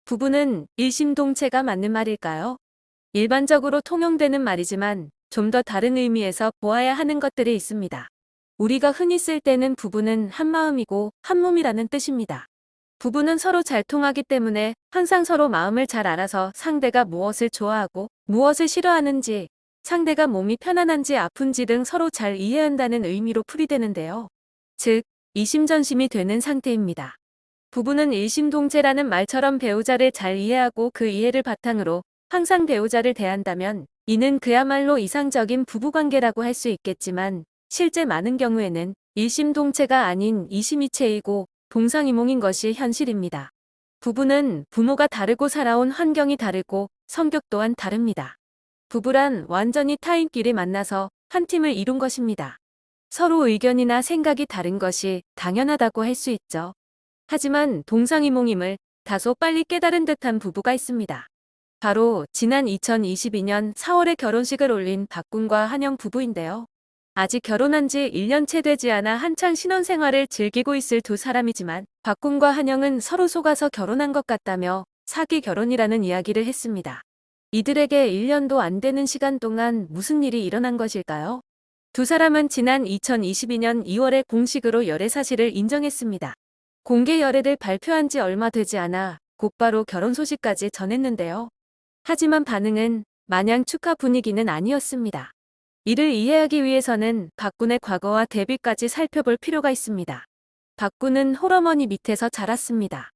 부부는 일심동체가 맞는 말일까요? 일반적으로 통용되는 말이지만 좀 더 다른 의미에서 보아야 하는 것들이 있습니다. 우리가 흔히 쓸 때는 부부는 한마음이고 한몸이라는 뜻입니다. 부부는 서로 잘 통하기 때문에 항상 서로 마음을 잘 알아서 상대가 무엇을 좋아하고 무엇을 싫어하는지, 상대가 몸이 편안한지 아픈지 등 서로 잘 이해한다는 의미로 풀이되는데요. 즉, 이심전심이 되는 상태입니다. 부부는 일심동체라는 말처럼 배우자를 잘 이해하고 그 이해를 바탕으로 항상 배우자를 대한다면 이는 그야말로 이상적인 부부관계라고 할 수 있겠지만 실제 많은 경우에는 일심동체가 아닌 이심이체이고 동상이몽인 것이 현실입니다. 부부는 부모가 다르고 살아온 환경이 다르고 성격 또한 다릅니다. 부부란 완전히 타인끼리 만나서 한 팀을 이룬 것입니다. 서로 의견이나 생각이 다른 것이 당연하다고 할 수 있죠. 하지만 동상이몽임을 다소 빨리 깨달은 듯한 부부가 있습니다. 바로 지난 2022년 4월에 결혼식을 올린 박군과 한영 부부인데요. 아직 결혼한 지 1년 채 되지 않아 한창 신혼생활을 즐기고 있을 두 사람이지만 박군과 한영은 서로 속아서 결혼한 것 같다며 사기 결혼이라는 이야기를 했습니다. 이들에게 1년도 안 되는 시간 동안 무슨 일이 일어난 것일까요? 두 사람은 지난 2022년 2월에 공식으로 열애 사실을 인정했습니다. 공개 열애를 발표한 지 얼마 되지 않아 곧바로 결혼 소식까지 전했는데요. 하지만 반응은 마냥 축하 분위기는 아니었습니다. 이를 이해하기 위해서는 박군의 과거와 데뷔까지 살펴볼 필요가 있습니다. 박군은 홀어머니 밑에서 자랐습니다.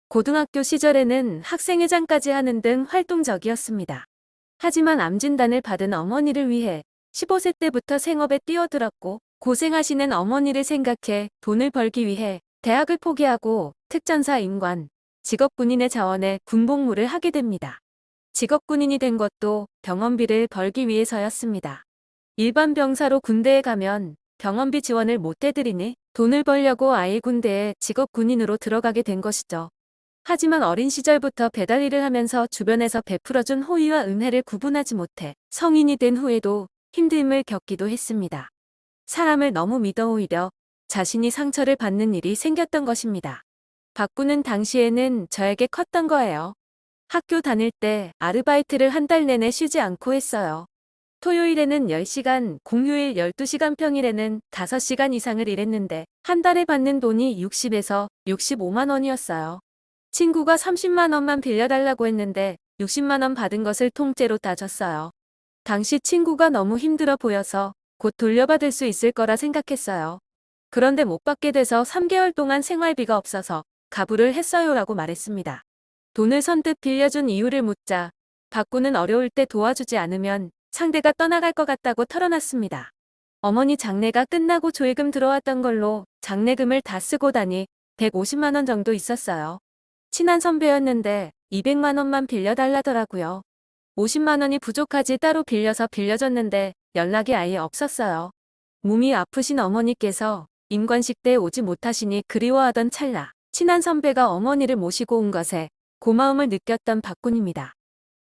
고등학교 시절에는 학생회장까지 하는 등 활동적이었습니다. 하지만 암 진단을 받은 어머니를 위해 15세 때부터 생업에 뛰어들었고 고생하시는 어머니를 생각해 돈을 벌기 위해 대학을 포기하고 특전사 임관, 직업군인의 자원에 군복무를 하게 됩니다. 직업군인이 된 것도 병원비를 벌기 위해서였습니다. 일반 병사로 군대에 가면 병원비 지원을 못 해드리니 돈을 벌려고 아예 군대에 직업군인으로 들어가게 된 것이죠. 하지만 어린 시절부터 배달 일을 하면서 주변에서 베풀어준 호의와 은혜를 구분하지 못해 성인이 된 후에도 힘듦을 겪기도 했습니다. 사람을 너무 믿어 오히려 자신이 상처를 받는 일이 생겼던 것입니다. 박군은 당시에는 저에게 컸던 거예요. 학교 다닐 때 아르바이트를 한 달 내내 쉬지 않고 했어요. 토요일에는 10시간, 공휴일 12시간, 평일에는 5시간 이상을 일했는데 한 달에 받는 돈이 60에서 65만 원이었어요. 친구가 30만 원만 빌려달라고 했는데 60만 원 받은 것을 통째로 따졌어요. 당시 친구가 너무 힘들어 보여서 곧 돌려받을 수 있을 거라 생각했어요. 그런데 못 받게 돼서 3개월 동안 생활비가 없어서 가부를 했어요라고 말했습니다. 돈을 선뜻 빌려준 이유를 묻자 박군은 어려울 때 도와주지 않으면 상대가 떠나갈 것 같다고 털어놨습니다. 어머니 장례가 끝나고 조회금 들어왔던 걸로 장례금을 다 쓰고 다니 150만 원 정도 있었어요. 친한 선배였는데 200만 원만 빌려달라더라고요. 50만 원이 부족하지 따로 빌려서 빌려줬는데 연락이 아예 없었어요. 몸이 아프신 어머니께서 임관식 때 오지 못하시니 그리워하던 찰나 친한 선배가 어머니를 모시고 온 것에 고마움을 느꼈던 박군입니다.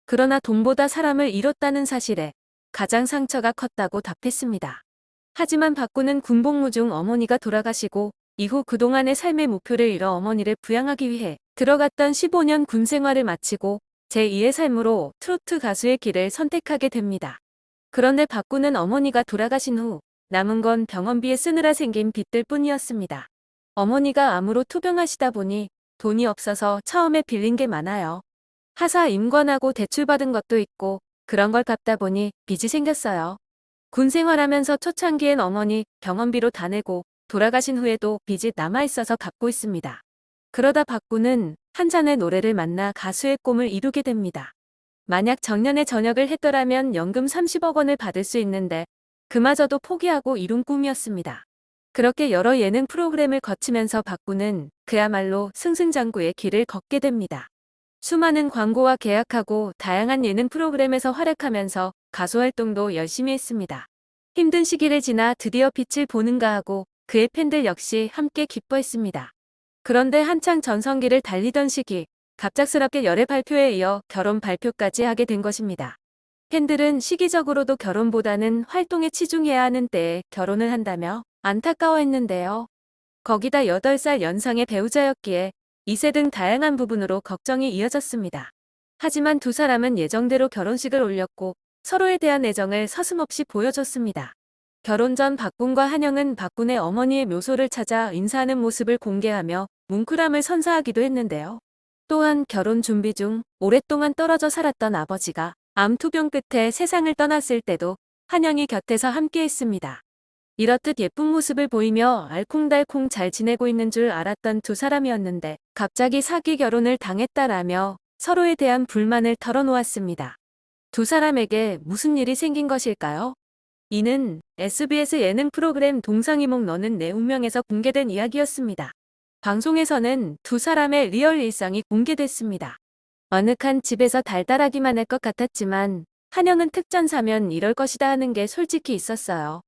그러나 돈보다 사람을 잃었다는 사실에 가장 상처가 컸다고 답했습니다. 하지만 박군은 군복무 중 어머니가 돌아가시고 이후 그동안의 삶의 목표를 잃어 어머니를 부양하기 위해 들어갔던 15년 군 생활을 마치고 제2의 삶으로 트로트 가수의 길을 선택하게 됩니다. 그런데 박군은 어머니가 돌아가신 후 남은 건 병원비에 쓰느라 생긴 빚들 뿐이었습니다. 어머니가 암으로 투병하시다 보니 돈이 없어서 처음에 빌린 게 많아요. 하사 임관하고 대출받은 것도 있고 그런 걸 갚다 보니 빚이 생겼어요. 군 생활하면서 초창기엔 어머니 병원비로 다 내고 돌아가신 후에도 빚이 남아있어서 갚고 있습니다. 그러다 박군은 한 잔의 노래를 만나 가수의 꿈을 이루게 됩니다. 만약 정년에 전역을 했더라면 연금 30억 원을 받을 수 있는데 그마저도 포기하고 이룬 꿈이었습니다. 그렇게 여러 예능 프로그램을 거치면서 박군은 그야말로 승승장구의 길을 걷게 됩니다. 수많은 광고와 계약하고 다양한 예능 프로그램에서 활약하면서 가수 활동도 열심히 했습니다. 힘든 시기를 지나 드디어 빛을 보는가 하고 그의 팬들 역시 함께 기뻐했습니다. 그런데 한창 전성기를 달리던 시기 갑작스럽게 열애 발표에 이어 결혼 발표까지 하게 된 것입니다. 팬들은 시기적으로도 결혼보다는 활동에 치중해야 하는 때에 결혼을 한다며 안타까워했는데요. 거기다 8살 연상의 배우자였기에 2세 등 다양한 부분으로 걱정이 이어졌습니다. 하지만 두 사람은 예정대로 결혼식을 올렸고 서로에 대한 애정을 서슴없이 보여줬습니다. 결혼 전 박군과 한영은 박군의 어머니의 묘소를 찾아 인사하는 모습을 공개하며 뭉클함을 선사하기도 했는데요. 또한 결혼 준비 중 오랫동안 떨어져 살았던 아버지가 암투병 끝에 세상을 떠났을 때도 한영이 곁에서 함께했습니다. 이렇듯 예쁜 모습을 보이며 알콩달콩 잘 지내고 있는 줄 알았던 두 사람이었는데 갑자기 사기 결혼을 당했다라며 서로에 대한 불만을 털어놓았습니다. 두 사람에게 무슨 일이 생긴 것일까요? 이는 SBS 예능 프로그램 동상이몽 너는 내 운명에서 공개된 이야기였습니다. 방송에서는 두 사람의 리얼 일상이 공개됐습니다. 어느 집에서 달달하기만 할 것 같았지만 한영은 특전 사면 이럴 것이다 하는 게 솔직히 있었어요.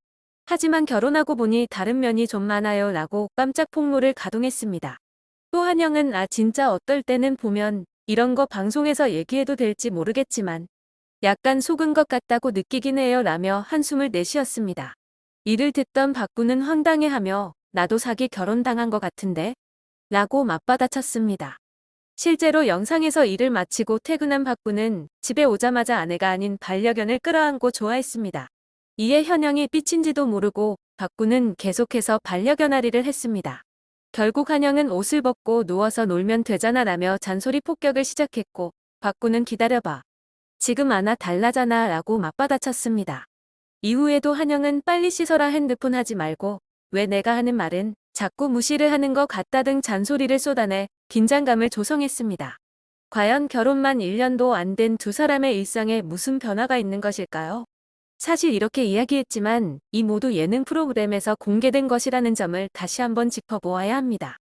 하지만 결혼하고 보니 다른 면이 좀 많아요 라고 깜짝 폭로를 가동했습니다. 또 한영은 진짜 어떨 때는 보면 이런 거 방송에서 얘기해도 될지 모르겠지만 약간 속은 것 같다고 느끼긴 해요 라며 한숨을 내쉬었습니다. 이를 듣던 박군은 황당해하며 나도 사기 결혼당한 것 같은데? 라고 맞받아쳤습니다. 실제로 영상에서 일을 마치고 퇴근한 박군은 집에 오자마자 아내가 아닌 반려견을 끌어안고 좋아했습니다. 이에 현영이 삐친지도 모르고 박군은 계속해서 반려견아리를 했습니다. 결국 한영은 옷을 벗고 누워서 놀면 되잖아 라며 잔소리 폭격을 시작했고 박군은 기다려봐. 지금 달라잖아 라고 맞받아쳤습니다. 이후에도 한영은 빨리 씻어라 핸드폰 하지 말고 왜 내가 하는 말은 자꾸 무시를 하는 것 같다 등 잔소리를 쏟아내 긴장감을 조성했습니다. 과연 결혼만 1년도 안 된 두 사람의 일상에 무슨 변화가 있는 것일까요? 사실 이렇게 이야기했지만 이 모두 예능 프로그램에서 공개된 것이라는 점을 다시 한번 짚어보아야 합니다.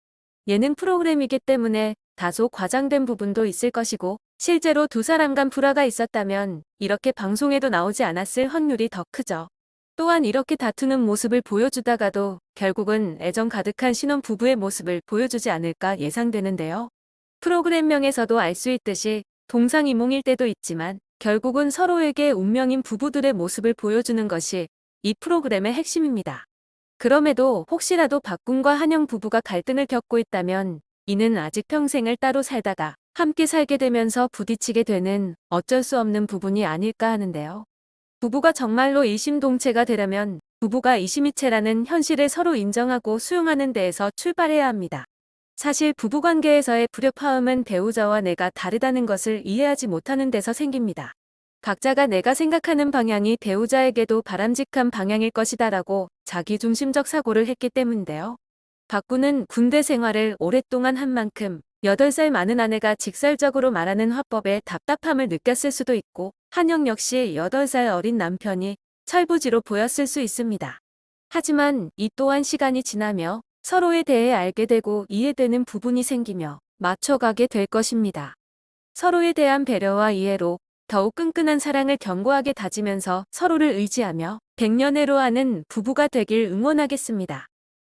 예능 프로그램이기 때문에 다소 과장된 부분도 있을 것이고 실제로 두 사람 간 불화가 있었다면 이렇게 방송에도 나오지 않았을 확률이 더 크죠. 또한 이렇게 다투는 모습을 보여주다가도 결국은 애정 가득한 신혼부부의 모습을 보여주지 않을까 예상되는데요. 프로그램명에서도 알 수 있듯이 동상이몽일 때도 있지만 결국은 서로에게 운명인 부부들의 모습을 보여주는 것이 이 프로그램의 핵심입니다. 그럼에도 혹시라도 박군과 한영 부부가 갈등을 겪고 있다면 이는 아직 평생을 따로 살다가 함께 살게 되면서 부딪히게 되는 어쩔 수 없는 부분이 아닐까 하는데요. 부부가 정말로 일심동체가 되려면 부부가 이심이체라는 현실을 서로 인정하고 수용하는 데에서 출발해야 합니다. 사실 부부관계에서의 불협화음은 배우자와 내가 다르다는 것을 이해하지 못하는 데서 생깁니다. 각자가 내가 생각하는 방향이 배우자에게도 바람직한 방향일 것이다라고 자기중심적 사고를 했기 때문인데요. 박군은 군대 생활을 오랫동안 한 만큼 8살 많은 아내가 직설적으로 말하는 화법에 답답함을 느꼈을 수도 있고 한영 역시 8살 어린 남편이 철부지로 보였을 수 있습니다. 하지만 이 또한 시간이 지나며 서로에 대해 알게 되고 이해되는 부분이 생기며 맞춰가게 될 것입니다. 서로에 대한 배려와 이해로 더욱 끈끈한 사랑을 견고하게 다지면서 서로를 의지하며 백년해로 하는 부부가 되길 응원하겠습니다.